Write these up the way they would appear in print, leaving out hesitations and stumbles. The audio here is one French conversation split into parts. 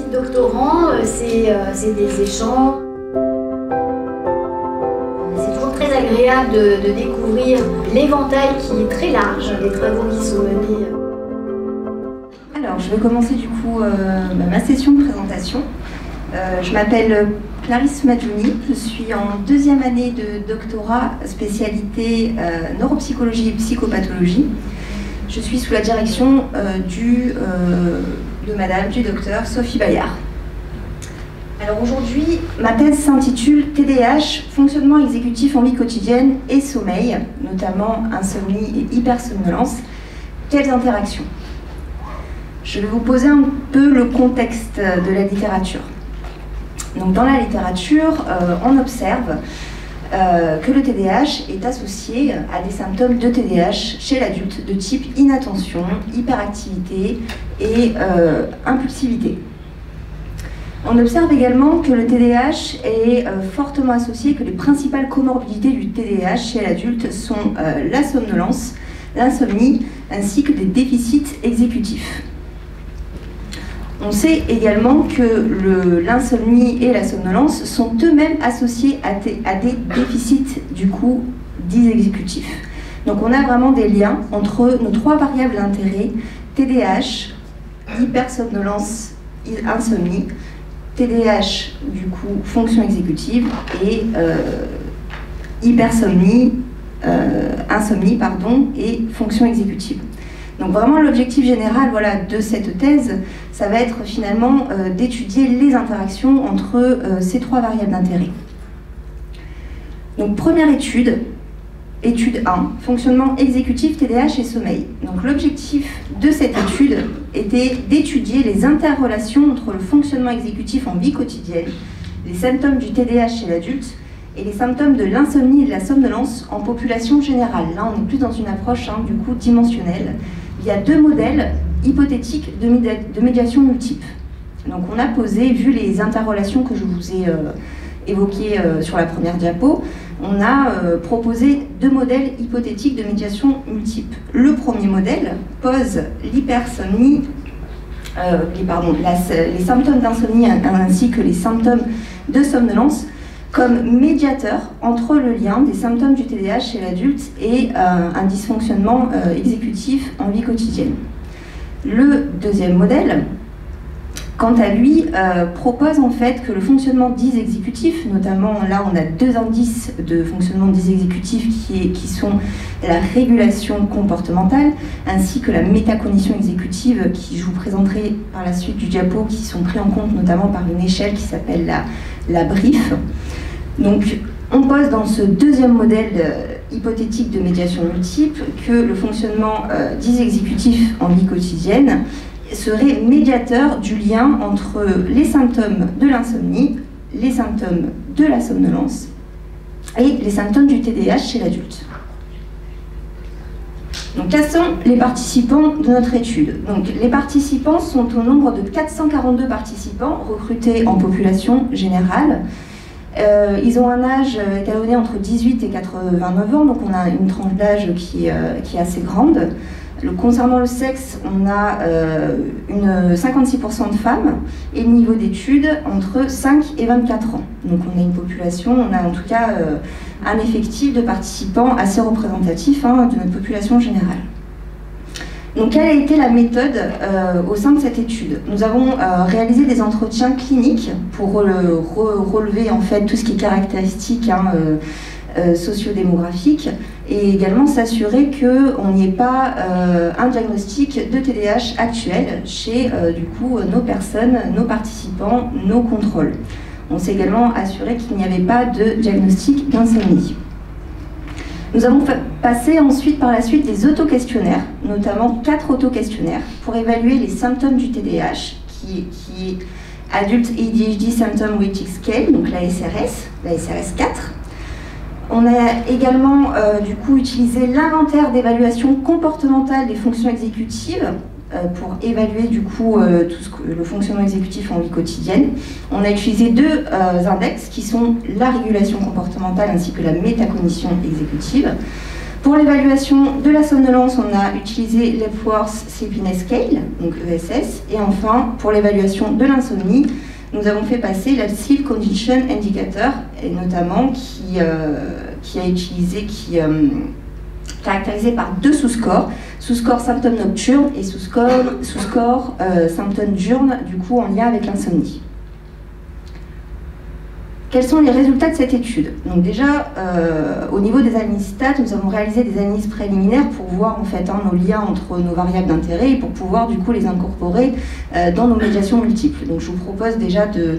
visite doctorant, c'est des échanges. C'est toujours très agréable de découvrir l'éventail qui est très large, les travaux qui sont menés. Alors, je vais commencer du coup ma session de présentation. Je m'appelle Clarisse Madjouni, je suis en deuxième année de doctorat spécialité neuropsychologie et psychopathologie. Je suis sous la direction du docteur Sophie Bayard. Alors aujourd'hui, ma thèse s'intitule TDAH, fonctionnement exécutif en vie quotidienne et sommeil, notamment insomnie et hypersomnolence. Quelles interactions? Je vais vous poser un peu le contexte de la littérature. Donc dans la littérature, on observe que le TDAH est associé à des symptômes de TDAH chez l'adulte de type inattention, hyperactivité et impulsivité. On observe également que le TDAH est fortement associé, que les principales comorbidités du TDAH chez l'adulte sont la somnolence, l'insomnie ainsi que des déficits exécutifs. On sait également que l'insomnie et la somnolence sont eux-mêmes associés à des déficits du coup dits exécutifs. Donc on a vraiment des liens entre nos trois variables d'intérêt, TDAH, hypersomnolence, insomnie, TDAH du coup fonction exécutive et hypersomnie, insomnie pardon, et fonction exécutive. Donc vraiment l'objectif général de cette thèse, ça va être finalement d'étudier les interactions entre ces trois variables d'intérêt. Donc première étude 1, fonctionnement exécutif, TDAH et sommeil. Donc l'objectif de cette étude était d'étudier les interrelations entre le fonctionnement exécutif en vie quotidienne, les symptômes du TDAH chez l'adulte et les symptômes de l'insomnie et de la somnolence en population générale. Là on est plus dans une approche du coup dimensionnelle. Il y a deux modèles hypothétiques de médiation multiple. Donc on a posé, vu les interrelations que je vous ai évoquées sur la première diapo, on a proposé deux modèles hypothétiques de médiation multiple. Le premier modèle pose l'hypersomnie, les symptômes d'insomnie ainsi que les symptômes de somnolence comme médiateur entre le lien des symptômes du TDAH chez l'adulte et un dysfonctionnement exécutif en vie quotidienne. Le deuxième modèle, quant à lui, propose en fait que le fonctionnement dysexécutif, notamment là on a deux indices de fonctionnement dysexécutif qui sont la régulation comportementale ainsi que la métacognition exécutive qui je vous présenterai par la suite du diapo, qui sont pris en compte notamment par une échelle qui s'appelle la BRIF. Donc on pose dans ce deuxième modèle hypothétique de médiation multiple que le fonctionnement dysexécutif en vie quotidienne serait médiateur du lien entre les symptômes de l'insomnie, les symptômes de la somnolence et les symptômes du TDAH chez l'adulte. Donc, quels sont les participants de notre étude? Donc, les participants sont au nombre de 442 participants recrutés en population générale. Ils ont un âge étalonné entre 18 et 89 ans, donc on a une tranche d'âge qui est assez grande. Concernant le sexe, on a 56% de femmes et le niveau d'études entre 5 et 24 ans. Donc on a une population, on a en tout cas un effectif de participants assez représentatif de notre population générale. Donc quelle a été la méthode au sein de cette étude? Nous avons réalisé des entretiens cliniques pour relever en fait tout ce qui est caractéristique sociodémographique et également s'assurer qu'on n'y ait pas un diagnostic de TDAH actuel chez du coup nos personnes, nos participants, nos contrôles. On s'est également assuré qu'il n'y avait pas de diagnostic d'insomnie. Nous avons passé ensuite par la suite des autoquestionnaires, notamment 4 autoquestionnaires pour évaluer les symptômes du TDAH qui est Adult ADHD Symptom Rating Scale, donc la SRS 4. On a également du coup utilisé l'inventaire d'évaluation comportementale des fonctions exécutives pour évaluer du coup le fonctionnement exécutif en vie quotidienne. On a utilisé deux index qui sont la régulation comportementale ainsi que la métacognition exécutive Pour l'évaluation de la somnolence, on a utilisé l'Epworth Sleepiness Scale, donc ESS. Et enfin, pour l'évaluation de l'insomnie, nous avons fait passer la Sleep Condition Indicator, et notamment qui caractérisé par deux sous-scores, sous-score symptômes nocturnes et sous-score symptômes diurnes, du coup en lien avec l'insomnie. Quels sont les résultats de cette étude? Donc déjà, au niveau des analyses stats, nous avons réalisé des analyses préliminaires pour voir en fait nos liens entre nos variables d'intérêt et pour pouvoir du coup les incorporer dans nos médiations multiples. Donc je vous propose déjà de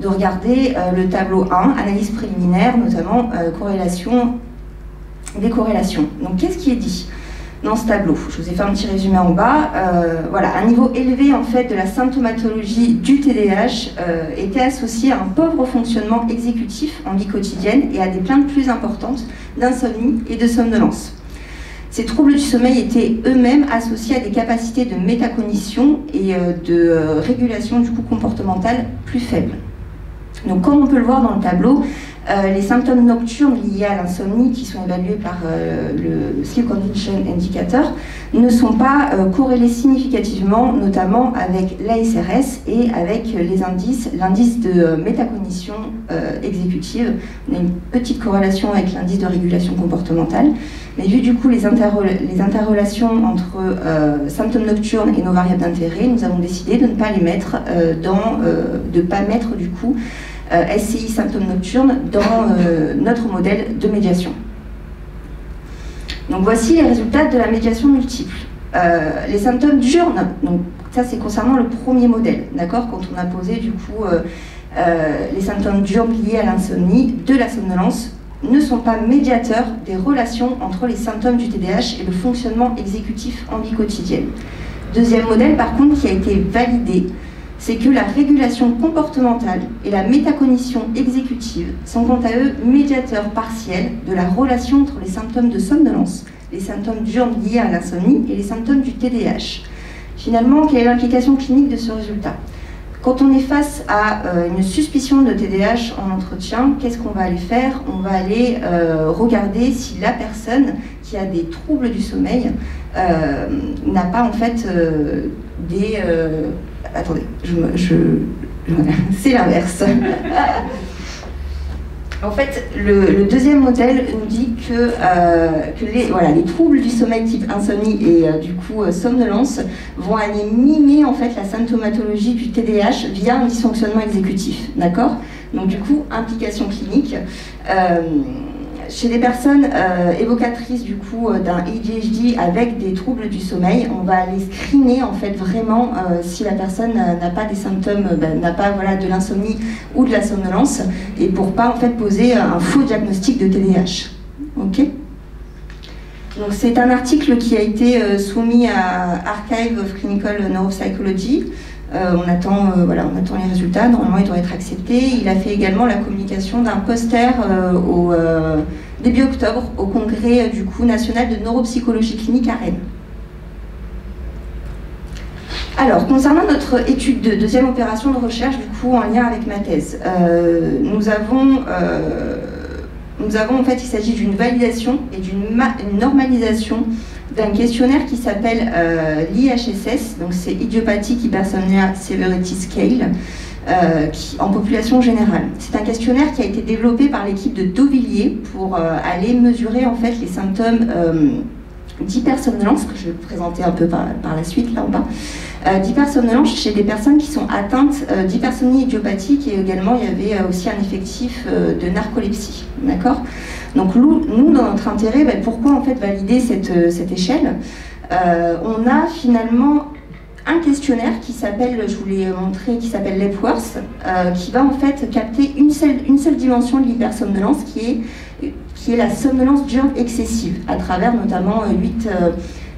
regarder le tableau 1, analyse préliminaire, notamment des corrélations. Donc qu'est-ce qui est dit dans ce tableau? Je vous ai fait un petit résumé en bas. Voilà, un niveau élevé en fait de la symptomatologie du TDAH était associé à un pauvre fonctionnement exécutif en vie quotidienne et à des plaintes plus importantes d'insomnie et de somnolence. Ces troubles du sommeil étaient eux-mêmes associés à des capacités de métacognition et de régulation du coup comportementale plus faibles. Donc comme on peut le voir dans le tableau, les symptômes nocturnes liés à l'insomnie qui sont évalués par le Sleep Condition Indicator ne sont pas corrélés significativement, notamment avec l'ASRS et avec l'indice de métacognition exécutive. On a une petite corrélation avec l'indice de régulation comportementale, mais vu du coup les interrelations entre symptômes nocturnes et nos variables d'intérêt, nous avons décidé de ne pas les mettre de pas mettre du coup SCI symptômes nocturnes dans notre modèle de médiation. Donc voici les résultats de la médiation multiple. Les symptômes diurnes, donc ça c'est concernant le premier modèle, d'accord, quand on a posé du coup les symptômes diurnes liés à l'insomnie, de la somnolence, ne sont pas médiateurs des relations entre les symptômes du TDAH et le fonctionnement exécutif en vie quotidienne. Deuxième modèle par contre qui a été validé, c'est que la régulation comportementale et la métacognition exécutive sont quant à eux médiateurs partiels de la relation entre les symptômes de somnolence, les symptômes diurnes liés à l'insomnie et les symptômes du TDAH. Finalement, quelle est l'implication clinique de ce résultat? Quand on est face à une suspicion de TDAH en entretien, qu'est-ce qu'on va aller faire? On va aller regarder si la personne qui a des troubles du sommeil n'a pas en fait des... attendez, c'est l'inverse. En fait, le deuxième modèle nous dit que les troubles du sommeil type insomnie et du coup somnolence vont aller mimer en fait la symptomatologie du TDAH via un dysfonctionnement exécutif, d'accord? Donc du coup, implication clinique. Chez des personnes évocatrices du coup d'un ADHD avec des troubles du sommeil, on va aller screener en fait vraiment si la personne n'a pas des symptômes, n'a pas de l'insomnie ou de la somnolence, et pour pas en fait poser un faux diagnostic de TDAH. Ok. Donc c'est un article qui a été soumis à Archive of Clinical Neuropsychology. On attend les résultats, normalement il doit être accepté. Il a fait également la communication d'un poster début octobre au congrès du coup national de neuropsychologie clinique à Rennes. Alors, concernant notre étude de deuxième opération de recherche, du coup en lien avec ma thèse, nous avons en fait, il s'agit d'une validation et d'une normalisation d'un questionnaire qui s'appelle l'IHSS, donc c'est Idiopathic Hypersomnia Severity Scale, en population générale. C'est un questionnaire qui a été développé par l'équipe de Dauvilliers pour aller mesurer en fait les symptômes d'hypersomnolence, que je vais vous présenter un peu par la suite là en bas, d'hypersomnolence chez des personnes qui sont atteintes d'hypersomnie idiopathique, et également il y avait aussi un effectif de narcolepsie, d'accord? Donc nous, dans notre intérêt, pourquoi en fait valider cette échelle? On a finalement un questionnaire qui s'appelle, je vous l'ai montré, qui s'appelle l'Epworth, qui va en fait capter une seule dimension de l'hypersomnolence, qui est la somnolence diurne excessive, à travers notamment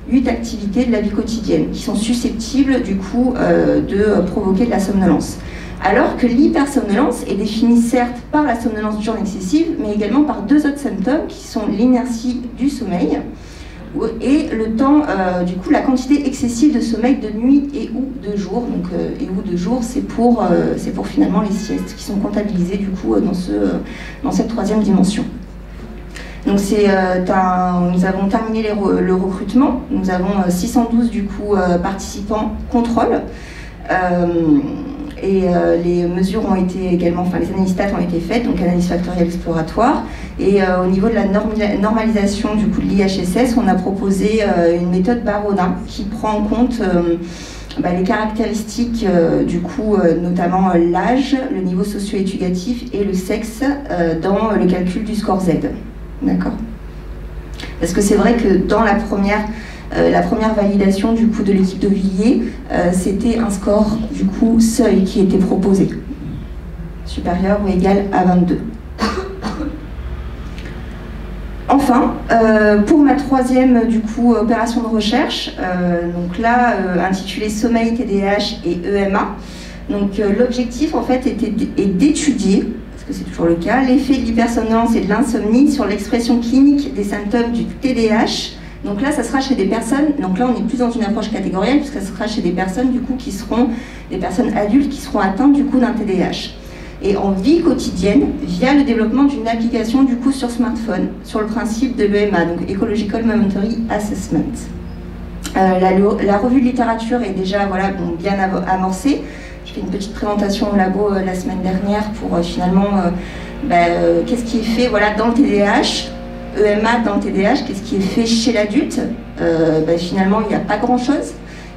8 activités de la vie quotidienne, qui sont susceptibles du coup de provoquer de la somnolence. Alors que l'hypersomnolence est définie certes par la somnolence diurne excessive, mais également par deux autres symptômes qui sont l'inertie du sommeil et le temps, du coup, la quantité excessive de sommeil de nuit et ou de jour. Donc, et ou de jour, c'est pour finalement les siestes qui sont comptabilisées du coup dans cette troisième dimension. Donc nous avons terminé le recrutement, nous avons 612 du coup participants contrôle. Les mesures ont été également, enfin les analyses stats ont été faites, donc analyse factorielle exploratoire. Et au niveau de la normalisation du coup de l'IHSS, on a proposé une méthode Barona qui prend en compte les caractéristiques du coup, notamment l'âge, le niveau socio-éducatif et le sexe dans le calcul du score Z. D'accord. Parce que c'est vrai que dans la première validation du coup de l'équipe de Villiers, c'était un score du coup seuil qui était proposé, supérieur ou égal à 22. Enfin, pour ma troisième du coup opération de recherche, donc là intitulée Sommeil, TDAH et EMA. Donc l'objectif en fait est d'étudier, parce que c'est toujours le cas, l'effet de l'hypersomnolence et de l'insomnie sur l'expression clinique des symptômes du TDAH. Donc là, ça sera chez des personnes, donc là on est plus dans une approche catégorielle, puisque ça sera chez des personnes du coup qui seront des personnes adultes qui seront atteintes du coup d'un TDAH. Et en vie quotidienne, via le développement d'une application du coup sur smartphone, sur le principe de l'EMA, donc Ecological Momentary Assessment. La revue de littérature est déjà bien amorcée. J'ai fait une petite présentation au labo la semaine dernière pour finalement qu'est-ce qui est fait dans le TDAH. EMA dans le TDAH, qu'est-ce qui est fait chez l'adulte? Finalement, il n'y a pas grand-chose.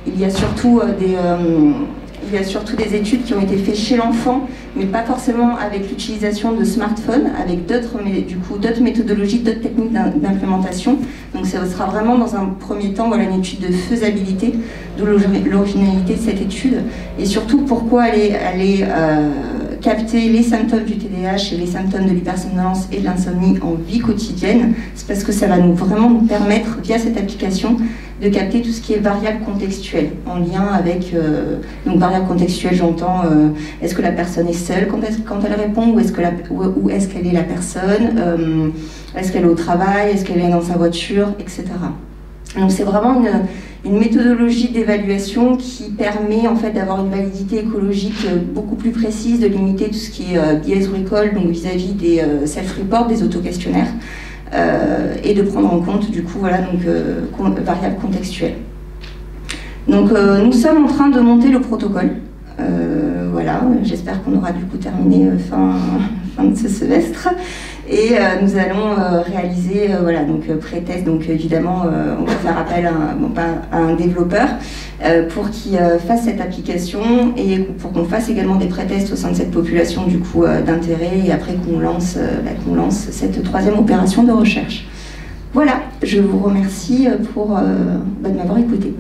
Il y a surtout des études qui ont été faites chez l'enfant, mais pas forcément avec l'utilisation de smartphones, avec d'autres méthodologies, d'autres techniques d'implémentation. Donc ça sera vraiment dans un premier temps une étude de faisabilité, d'où l'originalité de cette étude, et surtout pourquoi aller capter les symptômes du TDAH et les symptômes de l'hypersomnolence et de l'insomnie en vie quotidienne. C'est parce que ça va vraiment nous permettre, via cette application, de capter tout ce qui est variable contextuelle, en lien avec, donc variable contextuelle, j'entends, est-ce que la personne est seule quand elle répond, ou est-ce qu'elle est la personne, est-ce qu'elle est au travail, est-ce qu'elle est dans sa voiture, etc. Donc c'est vraiment une méthodologie d'évaluation qui permet en fait d'avoir une validité écologique beaucoup plus précise, de limiter tout ce qui est bias recall, donc vis-à-vis des self-reports, des auto-questionnaires, et de prendre en compte du coup variables contextuelles. Donc nous sommes en train de monter le protocole. J'espère qu'on aura du coup terminé fin de ce semestre. Et nous allons réaliser pré-test, donc évidemment on va faire appel à un développeur pour qu'il fasse cette application et pour qu'on fasse également des pré-tests au sein de cette population du coup d'intérêt, et après qu'on lance cette troisième opération de recherche. Voilà, je vous remercie pour de m'avoir écouté.